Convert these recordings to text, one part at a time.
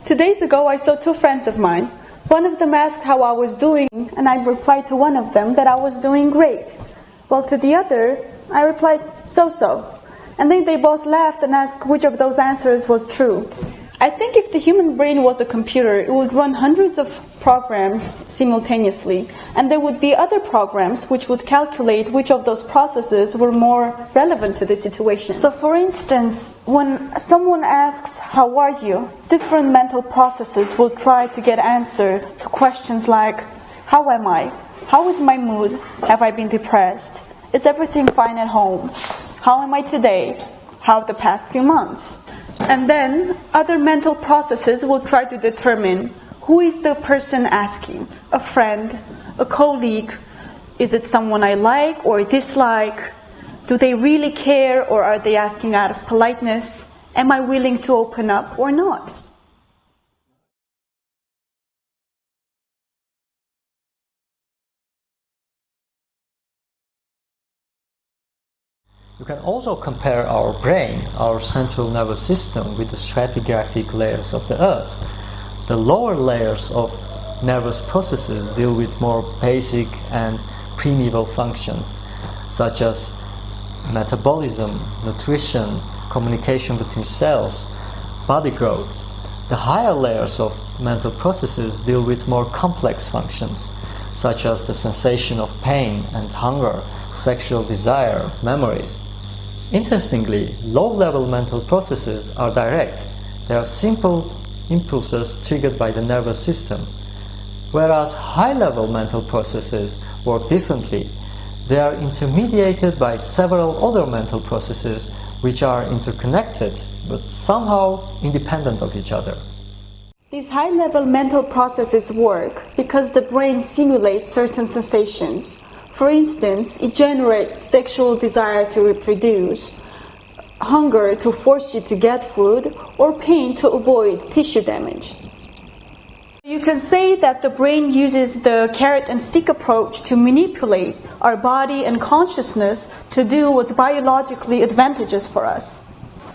2 days ago, I saw two friends of mine. One of them asked how I was doing, and I replied to one of them that I was doing great. While to the other, I replied, so-so. And then they both laughed and asked which of those answers was true. I think if the human brain was a computer, it would run hundreds of programs simultaneously, and there would be other programs which would calculate which of those processes were more relevant to the situation. So for instance, when someone asks, how are you? Different mental processes will try to get answer to questions like, how am I? How is my mood? Have I been depressed? Is everything fine at home? How am I today? How the past few months? And then other mental processes will try to determine who is the person asking, a friend, a colleague, is it someone I like or dislike, do they really care or are they asking out of politeness, am I willing to open up or not? You can also compare our brain, our central nervous system, with the stratigraphic layers of the Earth. The lower layers of nervous processes deal with more basic and primeval functions, such as metabolism, nutrition, communication between cells, body growth. The higher layers of mental processes deal with more complex functions, such as the sensation of pain and hunger, sexual desire, memories. Interestingly, low-level mental processes are direct. They are simple impulses triggered by the nervous system, whereas high-level mental processes work differently. They are intermediated by several other mental processes which are interconnected but somehow independent of each other. These high-level mental processes work because the brain simulates certain sensations. For instance, it generates sexual desire to reproduce, hunger to force you to get food, or pain to avoid tissue damage. You can say that the brain uses the carrot and stick approach to manipulate our body and consciousness to do what's biologically advantageous for us.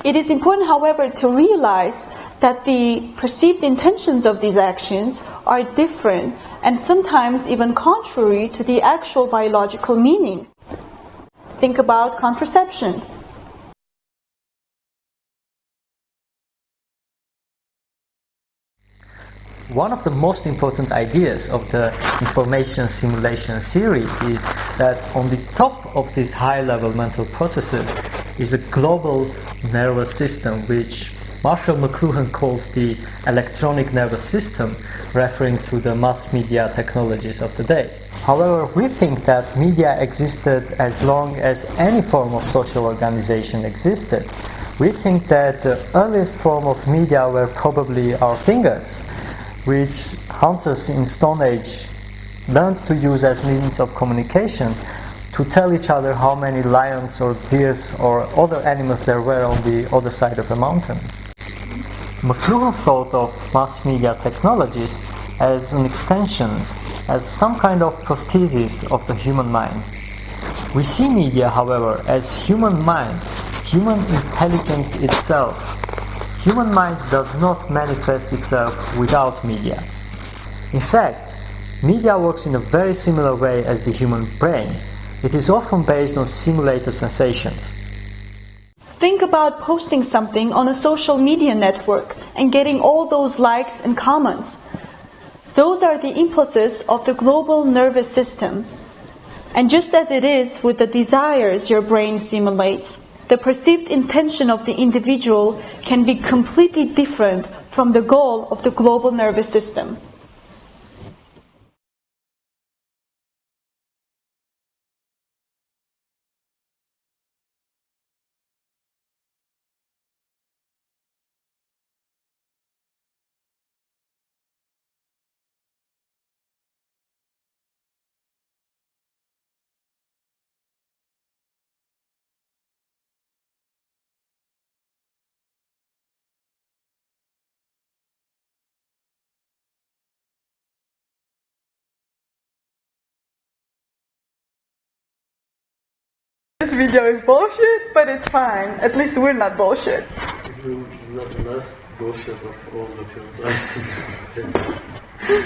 It is important, however, to realize that the perceived intentions of these actions are different and sometimes even contrary to the actual biological meaning. Think about contraception. One of the most important ideas of the information simulation theory is that on the top of these high-level mental processes is a global nervous system which Marshall McLuhan calls the electronic nervous system, referring to the mass media technologies of the day. However, we think that media existed as long as any form of social organization existed. We think that the earliest form of media were probably our fingers, which hunters in Stone Age learned to use as means of communication to tell each other how many lions or deers or other animals there were on the other side of the mountain. McLuhan thought of mass media technologies as an extension, as some kind of prosthesis of the human mind. We see media, however, as human mind, human intelligence itself. Human mind does not manifest itself without media. In fact, media works in a very similar way as the human brain. It is often based on simulated sensations. Think about posting something on a social media network and getting all those likes and comments. Those are the impulses of the global nervous system. And just as it is with the desires your brain simulates, the perceived intention of the individual can be completely different from the goal of the global nervous system. This video is bullshit, but it's fine. At least we're not bullshit. the last bullshit of all the films I've seen.